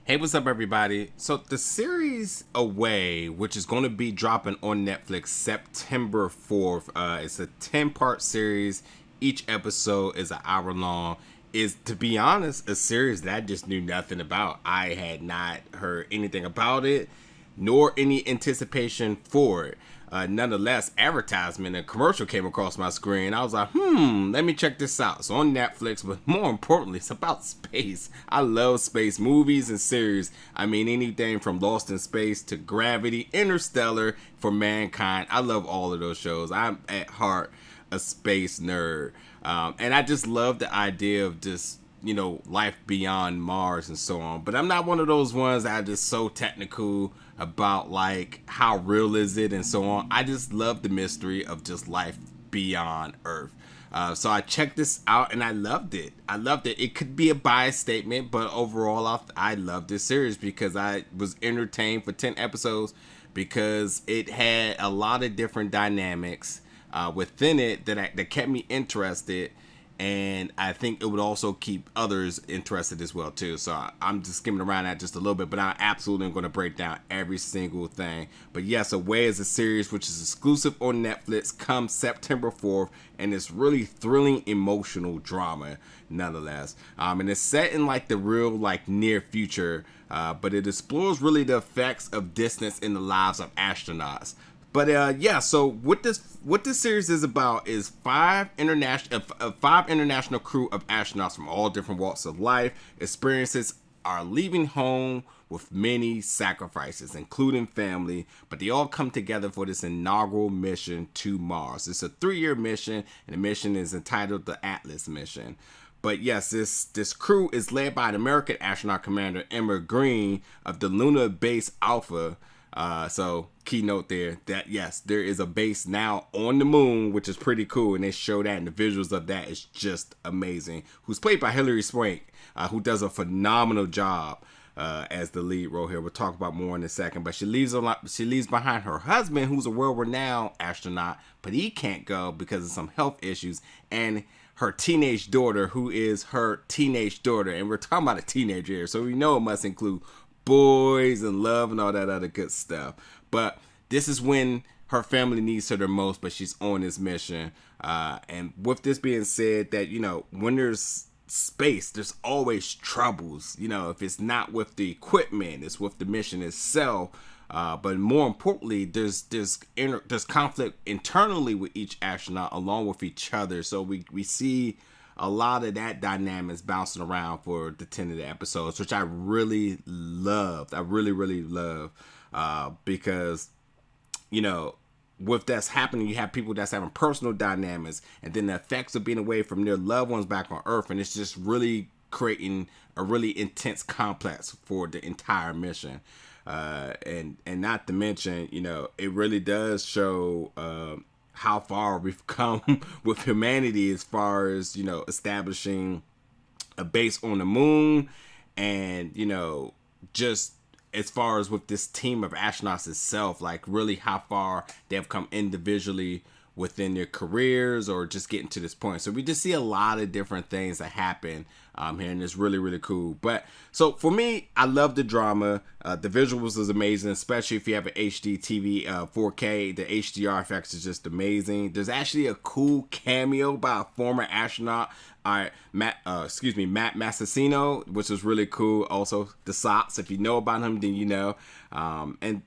Hey, what's up, everybody? So, the series Away, which is going to be dropping on Netflix September 4th, it's a 10-part series. Each episode is an hour long. Is, to be honest, a series that I just knew nothing about. I had not heard anything about it, nor any anticipation for it. Nonetheless, advertisement and commercial came across my screen. I was like, let me check this out. So on Netflix, but more importantly, it's about space. I love space movies and series. I mean, anything from Lost in Space to Gravity, Interstellar, For Mankind. I love all of those shows. I'm at heart a space nerd. And I just love the idea of just life beyond Mars and so on. But I'm not one of those ones that are just so technical about like how real is it and so on. I just love the mystery of just life beyond Earth. So I checked this out and I loved it. I loved it. It could be a biased statement, but overall, I loved this series because I was entertained for 10 episodes because it had a lot of different dynamics within it that kept me interested, and I think it would also keep others interested as well too. So I'm just skimming around that just a little bit, but I absolutely am going to break down every single thing. But yes, Away is a series which is exclusive on Netflix, comes September 4th, and it's really thrilling, emotional drama nonetheless. And it's set in like the real like near future, but it explores really the effects of distance in the lives of astronauts. But yeah, so what this series is about is five international crew of astronauts from all different walks of life experiences are leaving home with many sacrifices, including family, but they all come together for this inaugural mission to Mars. It's a 3-year mission, and the mission is entitled the Atlas mission. But yes, this crew is led by an American astronaut commander, Emma Green, of the lunar base Alpha. So keynote there that yes, there is a base now on the moon, which is pretty cool, and they show that, and the visuals of that is just amazing. Who's played by Hilary Swank, who does a phenomenal job as the lead role here. We'll talk about more in a second. But she leaves behind her husband, who's a world-renowned astronaut, but he can't go because of some health issues, and her teenage daughter, who is her teenage daughter, and we're talking about a teenager here, so we know it must include boys and love and all that other good stuff. But this is when her family needs her the most, but she's on this mission. And with this being said, that when there's space, there's always troubles. If it's not with the equipment, it's with the mission itself. But more importantly, there's conflict internally with each astronaut along with each other. So we see a lot of that dynamics bouncing around for the 10 of the episodes, which I really loved. I really, really love because, with that's happening, you have people that's having personal dynamics, and then the effects of being away from their loved ones back on Earth, and it's just really creating a really intense complex for the entire mission. And not to mention, it really does show how far we've come with humanity as far as establishing a base on the moon, and just as far as with this team of astronauts itself, like really how far they have come individually within their careers or just getting to this point. So we just see a lot of different things that happen here, and it's really, really cool. But so for me, I love the drama. The visuals is amazing, especially if you have an HD TV 4K. The HDR effects is just amazing. There's actually a cool cameo by a former astronaut, Matt Massacino, which is really cool. Also, the socks. If you know about him, then you know. And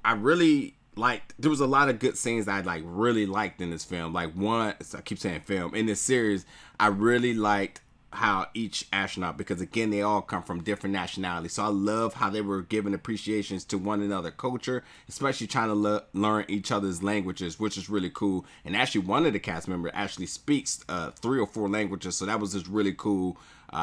I really there was a lot of good scenes that I really liked in this film. Like one, I keep saying film, in this series, I really liked how each astronaut, because again, they all come from different nationalities. So I love how they were giving appreciations to one another culture, especially trying to learn each other's languages, which is really cool. And actually one of the cast members actually speaks 3 or 4 languages. So that was just really cool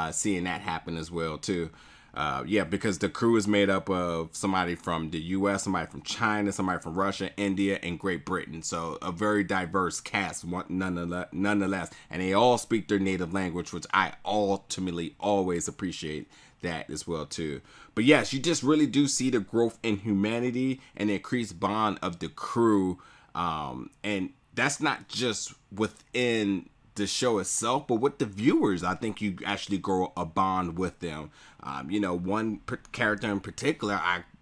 seeing that happen as well too. Because the crew is made up of somebody from the U.S., somebody from China, somebody from Russia, India, and Great Britain. So a very diverse cast, nonetheless. And they all speak their native language, which I ultimately always appreciate that as well too. But yes, you just really do see the growth in humanity and the increased bond of the crew. And that's not just within the show itself, but with the viewers. I think you actually grow a bond with them. One character in particular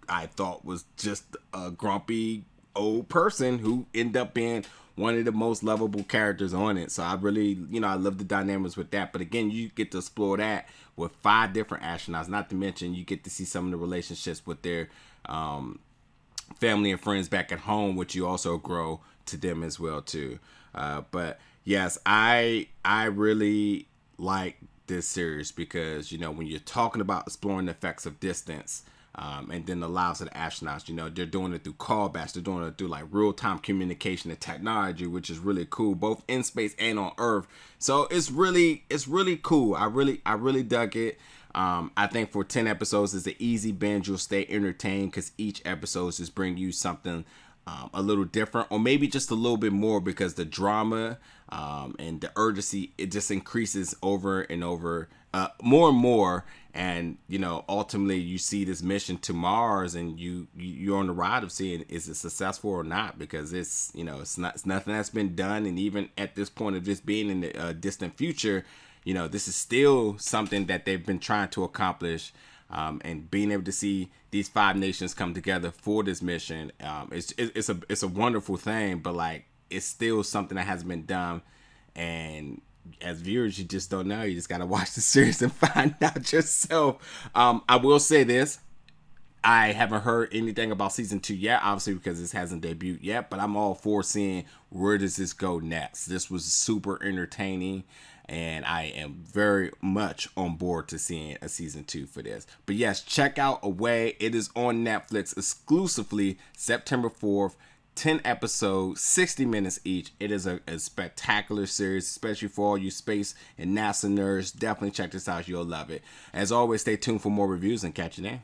I thought was just a grumpy old person who ended up being one of the most lovable characters on it. So I really, I love the dynamics with that. But again, you get to explore that with 5 different astronauts. Not to mention, you get to see some of the relationships with their family and friends back at home, which you also grow to them as well too. But yes, I really like this series because when you're talking about exploring the effects of distance, and then the lives of the astronauts, they're doing it through callbacks, they're doing it through like real-time communication and technology, which is really cool, both in space and on Earth. So it's really cool. I really dug it. I think for 10 episodes it's an easy binge. You'll stay entertained because each episode just bring you something a little different, or maybe just a little bit more, because the drama and the urgency, it just increases over and over, more and more. And ultimately you see this mission to Mars, and you're on the ride of seeing, is it successful or not, because it's it's nothing that's been done. And even at this point of this being in the distant future, this is still something that they've been trying to accomplish. And being able to see these 5 nations come together for this mission, it's a wonderful thing. But like, it's still something that hasn't been done, and as viewers, you just don't know. You just gotta watch the series and find out yourself. I will say this: I haven't heard anything about season 2 yet, obviously because this hasn't debuted yet. But I'm all for seeing where does this go next. This was super entertaining, and I am very much on board to seeing a season 2 for this. But yes, check out Away. It is on Netflix exclusively September 4th. 10 episodes, 60 minutes each. It is a spectacular series, especially for all you space and NASA nerds. Definitely check this out. You'll love it. As always, stay tuned for more reviews and catch you there.